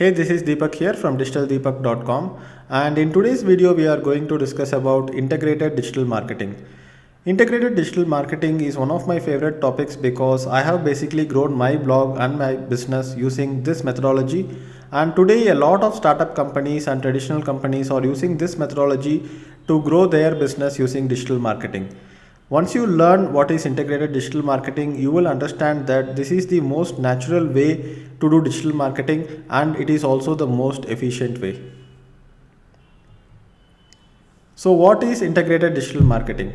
Hey, this is Deepak here from digitaldeepak.com, and in today's video we are going to discuss about integrated digital marketing. Integrated digital marketing is one of my favorite topics because I have basically grown my blog and my business using this methodology, and today a lot of startup companies and traditional companies are using this methodology to grow their business using digital marketing. Once you learn what is integrated digital marketing, you will understand that this is the most natural way to do digital marketing, and it is also the most efficient way. So, what is integrated digital marketing?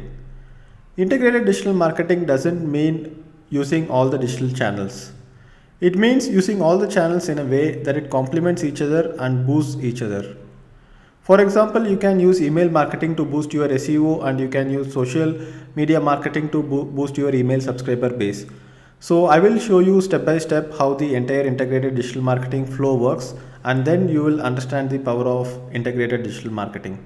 Integrated digital marketing doesn't mean using all the digital channels. It means using all the channels in a way that it complements each other and boosts each other. For example, you can use email marketing to boost your SEO, and you can use social media marketing to boost your email subscriber base. So I will show you step by step how the entire integrated digital marketing flow works, and then you will understand the power of integrated digital marketing.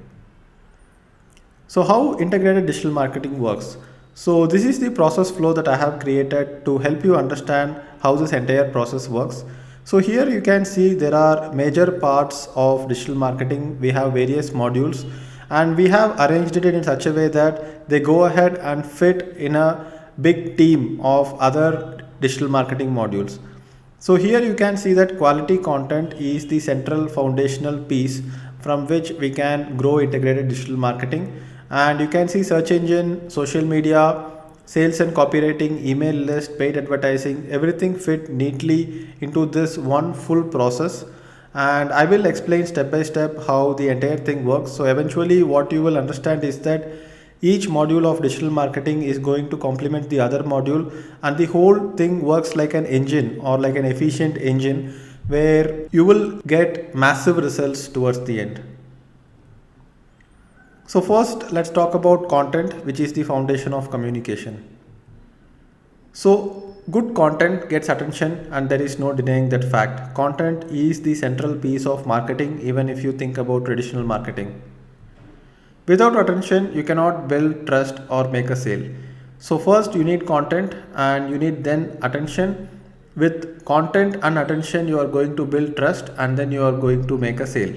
So how integrated digital marketing works? So this is the process flow that I have created to help you understand how this entire process works. So here you can see there are major parts of digital marketing. We have various modules, and we have arranged it in such a way that they go ahead and fit in a big team of other digital marketing modules. So here you can see that quality content is the central foundational piece from which we can grow integrated digital marketing. And you can see search engine, social media, sales and copywriting, email list, paid advertising, everything fit neatly into this one full process. And I will explain step by step how the entire thing works. So eventually what you will understand is that each module of digital marketing is going to complement the other module, and the whole thing works like an engine or like an efficient engine where you will get massive results towards the end. So first, let's talk about content, which is the foundation of communication. So good content gets attention, and there is no denying that fact. Content is the central piece of marketing, even if you think about traditional marketing. Without attention, you cannot build trust or make a sale. So first you need content, and you need then attention. With content and attention, you are going to build trust, and then you are going to make a sale.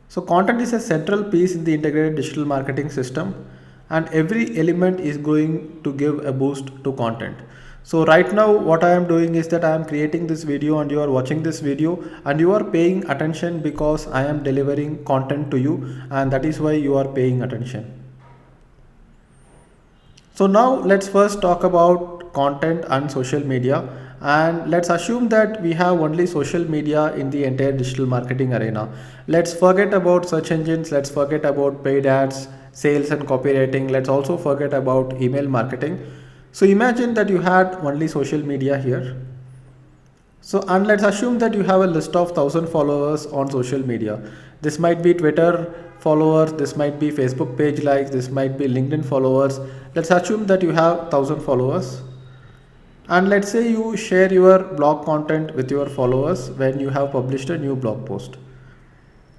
So content is a central piece in the integrated digital marketing system, and every element is going to give a boost to content. So right now what I am doing is that I am creating this video and you are watching this video, and you are paying attention because I am delivering content to you, and that is why you are paying attention. So now let's first talk about content and social media, and let's assume that we have only social media in the entire digital marketing arena. Let's forget about search engines, let's forget about paid ads, sales and copywriting, let's also forget about email marketing. So imagine that you had only social media here. So, and let's assume that you have a list of 1000 followers on social media. This might be Twitter followers, this might be Facebook page likes, this might be LinkedIn followers. Let's assume that you have 1000 followers. And let's say you share your blog content with your followers when you have published a new blog post.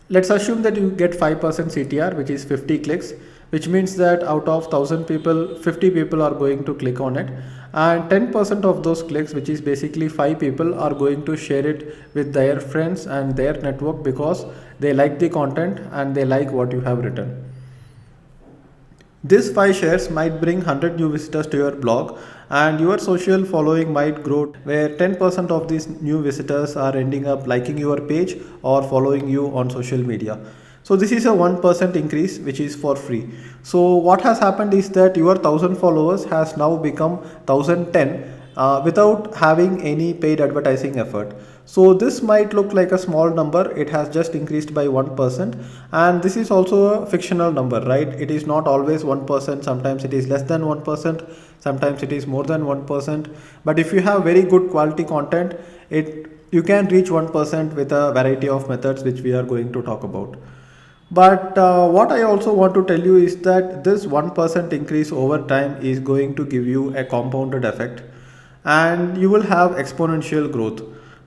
Let's assume that you get 5% CTR, which is 50 clicks, which means that out of 1000 people, 50 people are going to click on it, and 10% of those clicks, which is basically 5 people, are going to share it with their friends and their network because they like the content and they like what you have written. These 5 shares might bring 100 new visitors to your blog, and your social following might grow where 10% of these new visitors are ending up liking your page or following you on social media. So this is a 1% increase, which is for free. So what has happened is that your 1000 followers has now become 1010 without having any paid advertising effort. So this might look like a small number, it has just increased by 1%, and this is also a fictional number, right? It is not always 1%, sometimes it is less than 1%, sometimes it is more than 1%, but if you have very good quality content, you can reach 1% with a variety of methods which we are going to talk about. But what I also want to tell you is that this 1% increase over time is going to give you a compounded effect, and you will have exponential growth.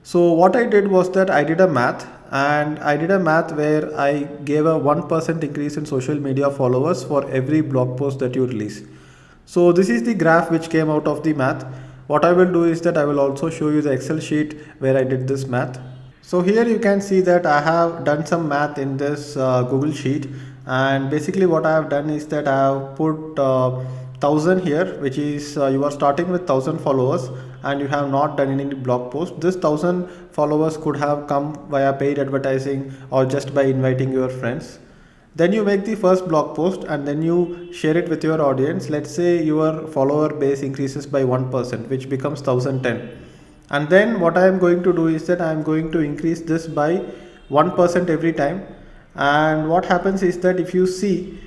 So what I did was that I did a math, and I did a math where I gave a 1% increase in social media followers for every blog post that you release. So this is the graph which came out of the math. What I will do is that I will also show you the Excel sheet where I did this math. So here you can see that I have done some math in this Google Sheet, and basically what I have done is that I have put 1000 here, which is you are starting with 1000 followers and you have not done any blog post. This 1000 followers could have come via paid advertising or just by inviting your friends. Then you make the first blog post and then you share it with your audience. Let's say your follower base increases by 1%, which becomes 1010. And then what I am going to do is that I am going to increase this by 1% every time. And what happens is that if you see,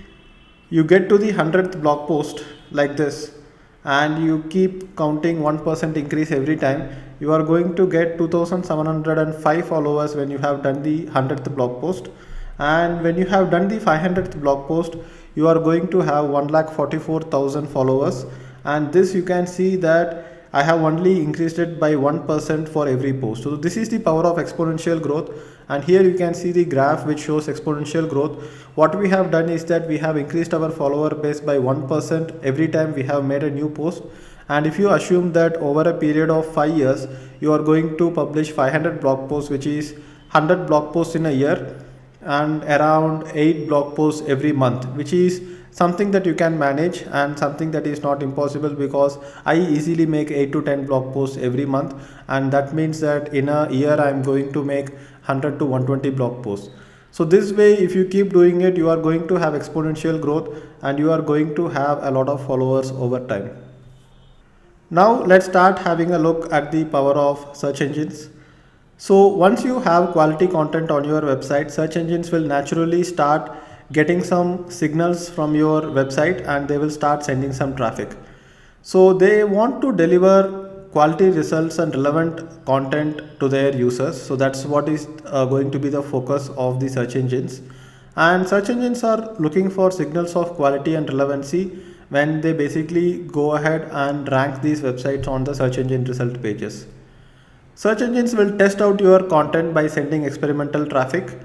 you get to the 100th blog post like this, and you keep counting 1% increase every time, you are going to get 2705 followers when you have done the 100th blog post. And when you have done the 500th blog post, you are going to have 1,44,000 followers. And this you can see that I have only increased it by 1% for every post. So this is the power of exponential growth. And here you can see the graph which shows exponential growth. What we have done is that we have increased our follower base by 1% every time we have made a new post. And if you assume that over a period of 5 years, you are going to publish 500 blog posts, which is 100 blog posts in a year, and around 8 blog posts every month, which is something that you can manage and something that is not impossible, because I easily make 8 to 10 blog posts every month, and that means that in a year I am going to make 100 to 120 blog posts. So this way, if you keep doing it, you are going to have exponential growth and you are going to have a lot of followers over time. Now let's start having a look at the power of search engines. So once you have quality content on your website, search engines will naturally start getting some signals from your website and they will start sending some traffic. So they want to deliver quality results and relevant content to their users. So that's what is going to be the focus of the search engines. And search engines are looking for signals of quality and relevancy when they basically go ahead and rank these websites on the search engine result pages. Search engines will test out your content by sending experimental traffic,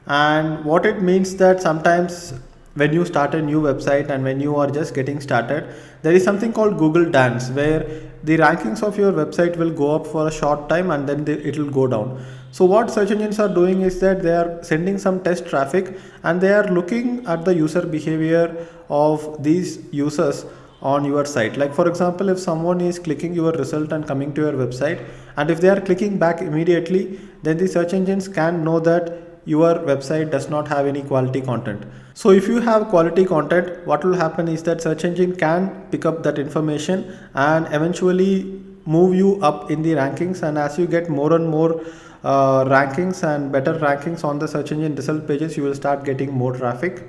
and what it means that sometimes when you start a new website and when you are just getting started, there is something called Google Dance where the rankings of your website will go up for a short time and then it will go down. So what search engines are doing is that they are sending some test traffic and they are looking at the user behavior of these users on your site. Like for example, if someone is clicking your result and coming to your website, and if they are clicking back immediately, then the search engines can know that your website does not have any quality content. So if you have quality content, what will happen is that search engine can pick up that information and eventually move you up in the rankings. And as you get more and more rankings and better rankings on the search engine result pages, you will start getting more traffic.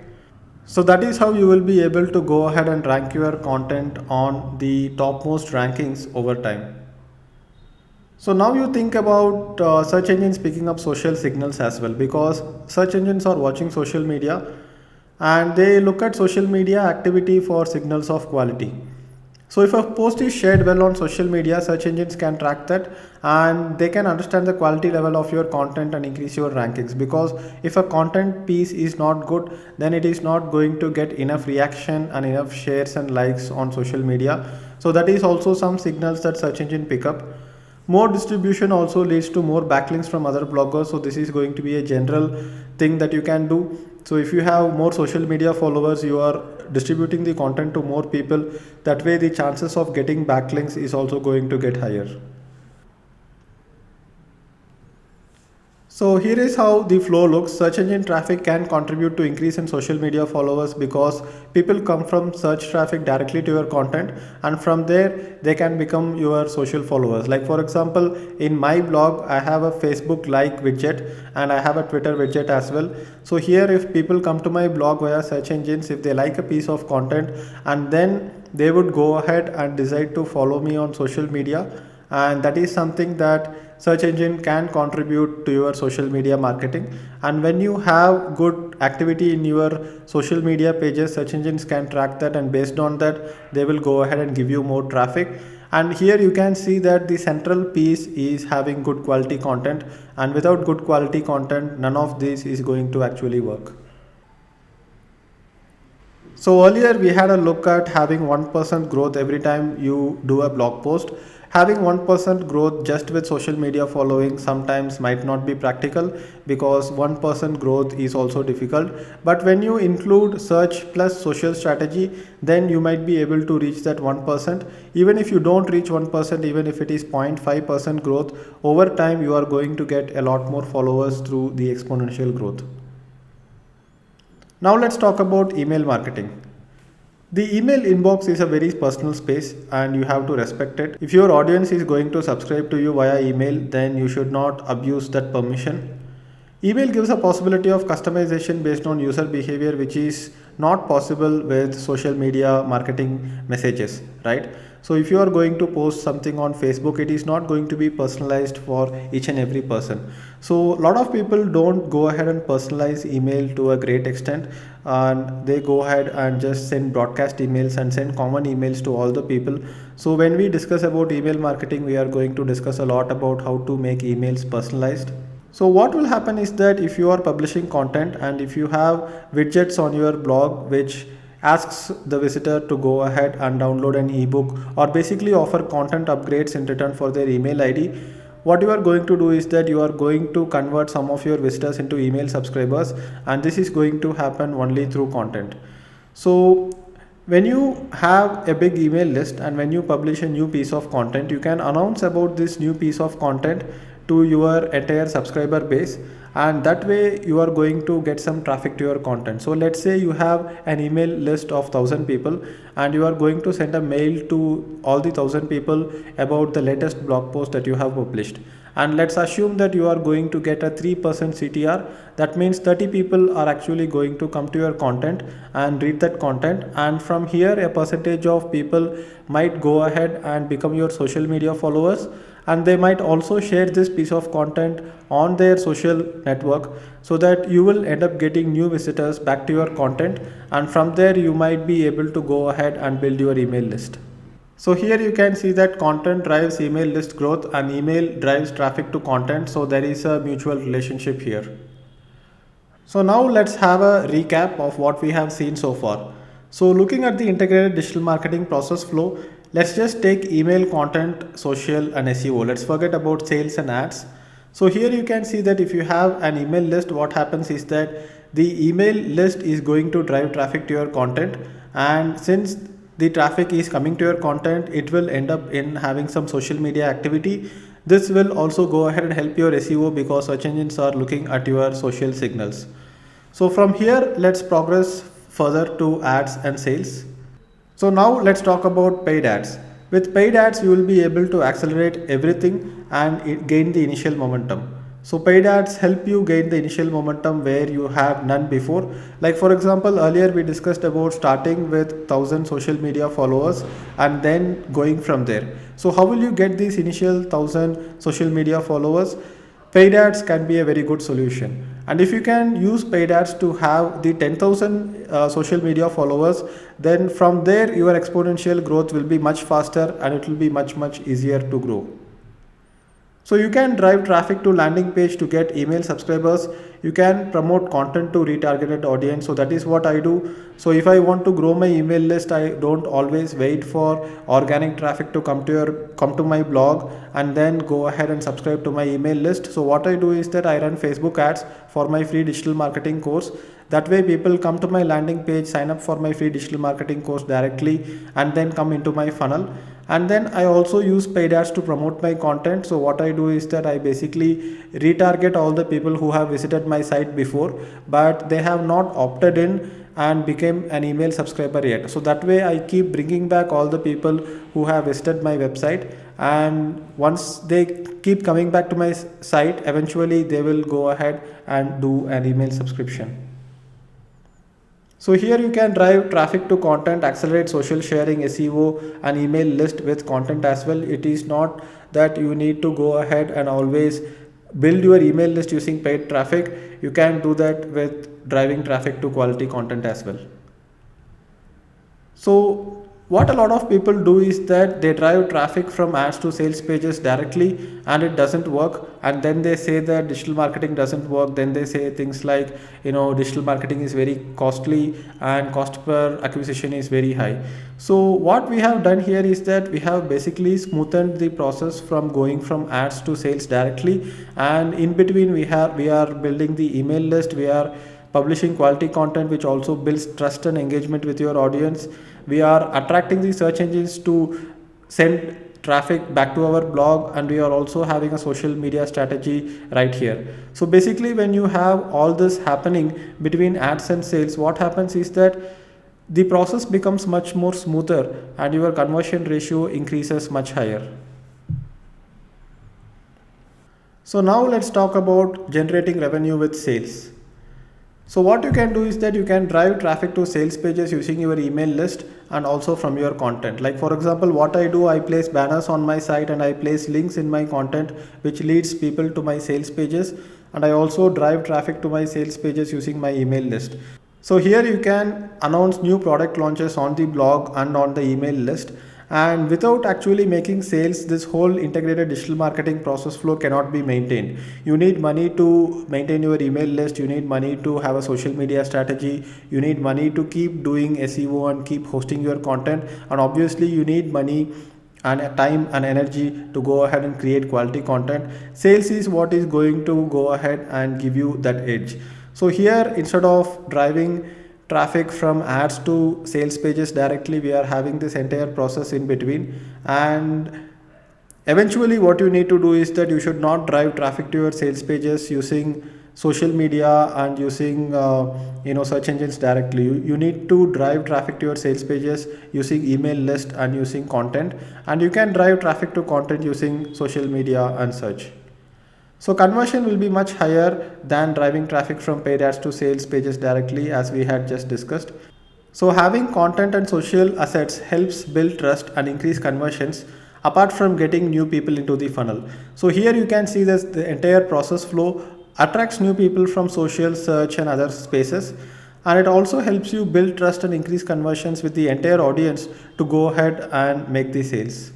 So that is how you will be able to go ahead and rank your content on the topmost rankings over time. So now you think about search engines picking up social signals as well, because search engines are watching social media and they look at social media activity for signals of quality. So if a post is shared well on social media, search engines can track that and they can understand the quality level of your content and increase your rankings, because if a content piece is not good, then it is not going to get enough reaction and enough shares and likes on social media. So that is also some signals that search engine pick up. More distribution also leads to more backlinks from other bloggers. So this is going to be a general thing that you can do. So if you have more social media followers, you are distributing the content to more people. That way the chances of getting backlinks is also going to get higher. So here is how the flow looks. Search engine traffic can contribute to increase in social media followers because people come from search traffic directly to your content, and from there they can become your social followers. Like for example, in my blog I have a Facebook like widget and I have a Twitter widget as well. So here if people come to my blog via search engines, if they like a piece of content, and then they would go ahead and decide to follow me on social media, and that is something that search engine can contribute to your social media marketing. And when you have good activity in your social media pages, search engines can track that, and based on that they will go ahead and give you more traffic. And here you can see that the central piece is having good quality content, and without good quality content none of this is going to actually work. So earlier we had a look at having 1% growth every time you do a blog post. having 1% growth just with social media following sometimes might not be practical, because 1% growth is also difficult. But when you include search plus social strategy, then you might be able to reach that 1%. Even if you don't reach 1%, even if it is 0.5% growth, over time you are going to get a lot more followers through the exponential growth. Now let's talk about email marketing. The email inbox is a very personal space and you have to respect it. If your audience is going to subscribe to you via email, then you should not abuse that permission. Email gives a possibility of customization based on user behavior, which is not possible with social media marketing messages, right? So if you are going to post something on Facebook, it is not going to be personalized for each and every person. So a lot of people don't go ahead and personalize email to a great extent, and they go ahead and just send broadcast emails and send common emails to all the people. So when we discuss about email marketing, we are going to discuss a lot about how to make emails personalized. So what will happen is that if you are publishing content and if you have widgets on your blog which asks the visitor to go ahead and download an ebook or basically offer content upgrades in return for their email ID, what you are going to do is that you are going to convert some of your visitors into email subscribers, and this is going to happen only through content. So when you have a big email list and when you publish a new piece of content, you can announce about this new piece of content to your entire subscriber base, and that way you are going to get some traffic to your content. So let's say you have an email list of 1000 people and you are going to send a mail to all the 1000 people about the latest blog post that you have published, and let's assume that you are going to get a 3% CTR. That means 30 people are actually going to come to your content and read that content, and from here a percentage of people might go ahead and become your social media followers, and they might also share this piece of content on their social network, so that you will end up getting new visitors back to your content, and from there you might be able to go ahead and build your email list. So here you can see that content drives email list growth and email drives traffic to content, so there is a mutual relationship here. So now let's have a recap of what we have seen so far. So looking at the integrated digital marketing process flow, let's just take email, content, social and SEO. Let's forget about sales and ads. So here you can see that if you have an email list, what happens is that the email list is going to drive traffic to your content, and since the traffic is coming to your content, it will end up in having some social media activity. This will also go ahead and help your SEO because search engines are looking at your social signals. So from here, let's progress further to ads and sales. So now let's talk about paid ads. With paid ads, you will be able to accelerate everything and gain the initial momentum. So paid ads help you gain the initial momentum where you have none before. Like for example, earlier we discussed about starting with 1000 social media followers and then going from there. So how will you get these initial 1000 social media followers? Paid ads can be a very good solution. And if you can use paid ads to have the 10,000 social media followers, then from there your exponential growth will be much faster and it will be much easier to grow. So you can drive traffic to landing page to get email subscribers. You can promote content to retargeted audience. So that is what I do. So if I want to grow my email list, I don't always wait for organic traffic to come to my blog and then go ahead and subscribe to my email list. So what I do is that I run Facebook ads for my free digital marketing course. That way people come to my landing page, sign up for my free digital marketing course directly, and then come into my funnel. And then I also use paid ads to promote my content. So what I do is that I basically retarget all the people who have visited my site before, but they have not opted in and became an email subscriber yet. So that way I keep bringing back all the people who have visited my website, and once they keep coming back to my site, eventually they will go ahead and do an email subscription. So here you can drive traffic to content, accelerate social sharing, SEO and email list with content as well. It is not that you need to go ahead and always build your email list using paid traffic. You can do that with driving traffic to quality content as well. So what a lot of people do is that they drive traffic from ads to sales pages directly, and it doesn't work, and then they say that digital marketing doesn't work. Then they say things like, digital marketing is very costly and cost per acquisition is very high. So what we have done here is that we have basically smoothened the process from going from ads to sales directly, and in between we are building the email list, we are publishing quality content which also builds trust and engagement with your audience. We are attracting the search engines to send traffic back to our blog, and we are also having a social media strategy right here. So basically, when you have all this happening between ads and sales, what happens is that the process becomes much more smoother and your conversion ratio increases much higher. So now let's talk about generating revenue with sales. So what you can do is that you can drive traffic to sales pages using your email list and also from your content. Like for example, what I do, I place banners on my site and I place links in my content which leads people to my sales pages, and I also drive traffic to my sales pages using my email list. So here you can announce new product launches on the blog and on the email list, and without actually making sales, this whole integrated digital marketing process flow cannot be maintained. You need money to maintain your email list, you need money to have a social media strategy, you need money to keep doing SEO and keep hosting your content, and obviously you need money and time and energy to go ahead and create quality content. Sales is what is going to go ahead and give you that edge. So here, instead of driving traffic from ads to sales pages directly, we are having this entire process in between. And eventually what you need to do is that you should not drive traffic to your sales pages using social media and using search engines directly. You need to drive traffic to your sales pages using email list and using content, and you can drive traffic to content using social media and search. So conversion will be much higher than driving traffic from paid ads to sales pages directly, as we had just discussed. So having content and social assets helps build trust and increase conversions apart from getting new people into the funnel. So here you can see that the entire process flow attracts new people from social, search and other spaces, and it also helps you build trust and increase conversions with the entire audience to go ahead and make the sales.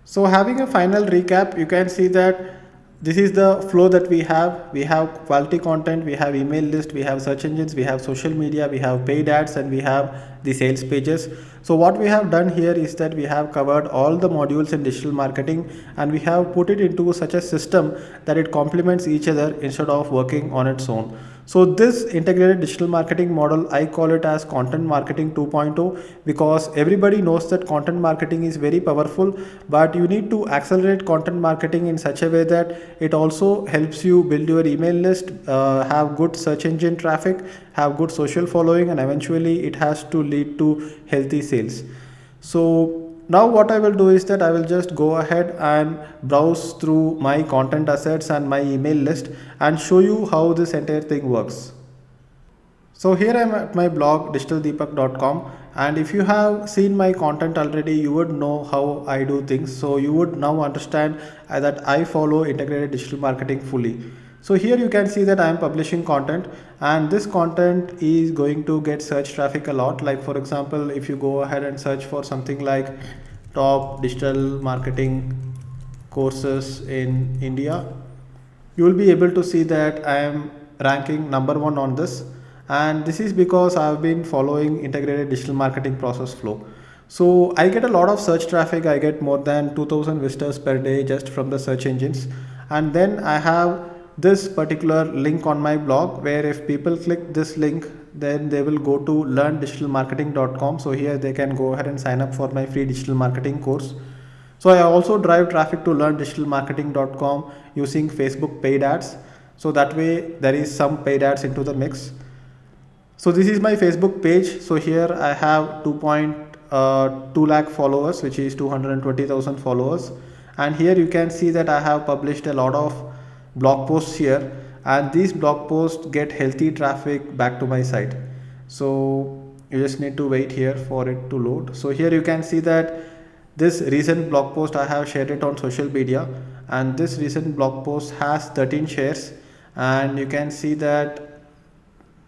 So having a final recap, you can see that this is the flow that we have. We have quality content, we have email list, we have search engines, we have social media, we have paid ads, and we have the sales pages. So what we have done here is that we have covered all the modules in digital marketing, and we have put it into such a system that it complements each other instead of working on its own. So this integrated digital marketing model, I call it as content marketing 2.0, because everybody knows that content marketing is very powerful, but you need to accelerate content marketing in such a way that it also helps you build your email list, have good search engine traffic, have good social following, and eventually it has to lead to healthy sales. So now what I will do is that I will just go ahead and browse through my content assets and my email list and show you how this entire thing works. So here I am at my blog digitaldeepak.com, and if you have seen my content already, you would know how I do things. So you would now understand that I follow integrated digital marketing fully. So here you can see that I am publishing content, and this content is going to get search traffic a lot. Like for example, if you go ahead and search for something like top digital marketing courses in India, you will be able to see that I am ranking number one on this, and this is because I have been following integrated digital marketing process flow. So I get a lot of search traffic. I get more than 2000 visitors per day just from the search engines, and then I have this particular link on my blog where if people click this link, then they will go to learndigitalmarketing.com. So here they can go ahead and sign up for my free digital marketing course. So I also drive traffic to learndigitalmarketing.com using Facebook paid ads. So that way there is some paid ads into the mix. So this is my Facebook page. So here I have 2.2 lakh followers, which is 220,000 followers. And here you can see that I have published a lot of blog posts here, and these blog posts get healthy traffic back to my site. So you just need to wait here for it to load. So here you can see that this recent blog post, I have shared it on social media, and this recent blog post has 13 shares, and you can see that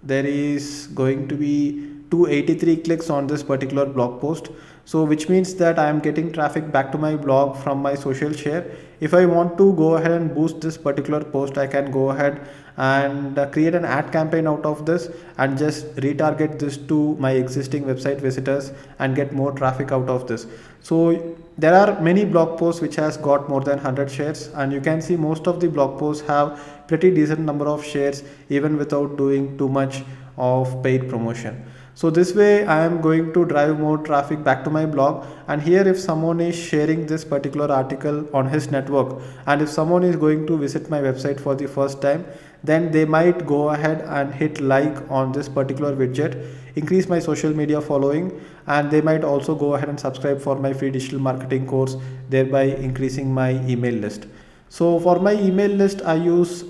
there is going to be 283 clicks on this particular blog post. So which means that I am getting traffic back to my blog from my social share. If I want to go ahead and boost this particular post, I can go ahead and create an ad campaign out of this and just retarget this to my existing website visitors and get more traffic out of this. So there are many blog posts which has got more than 100 shares, and you can see most of the blog posts have pretty decent number of shares even without doing too much of paid promotion. So this way I am going to drive more traffic back to my blog. And here, if someone is sharing this particular article on his network, and if someone is going to visit my website for the first time, then they might go ahead and hit like on this particular widget, increase my social media following, and they might also go ahead and subscribe for my free digital marketing course, thereby increasing my email list. So for my email list, I use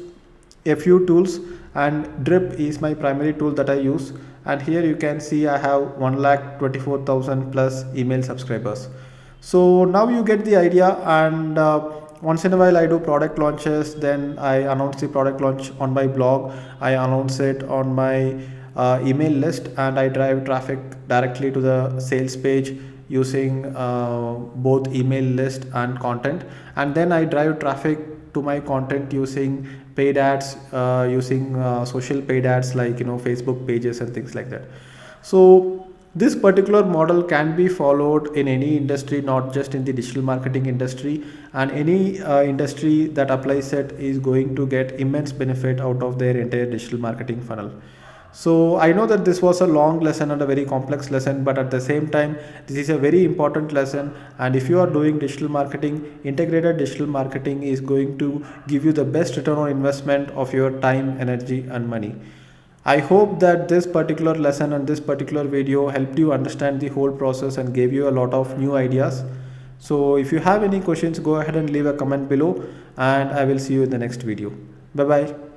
a few tools, and Drip is my primary tool that I use. And here you can see I have 1,24,000 plus email subscribers. So now you get the idea. And once in a while I do product launches, then I announce the product launch on my blog, I announce it on my email list, and I drive traffic directly to the sales page using both email list and content. And then I drive traffic to my content using paid ads, using social paid ads like Facebook pages and things like that. So this particular model can be followed in any industry, not just in the digital marketing industry, and any industry that applies it is going to get immense benefit out of their entire digital marketing funnel. So I know that this was a long lesson and a very complex lesson, but at the same time, this is a very important lesson. And if you are doing digital marketing, integrated digital marketing is going to give you the best return on investment of your time, energy, and money. I hope that this particular lesson and this particular video helped you understand the whole process and gave you a lot of new ideas. So if you have any questions, go ahead and leave a comment below, and I will see you in the next video. Bye bye.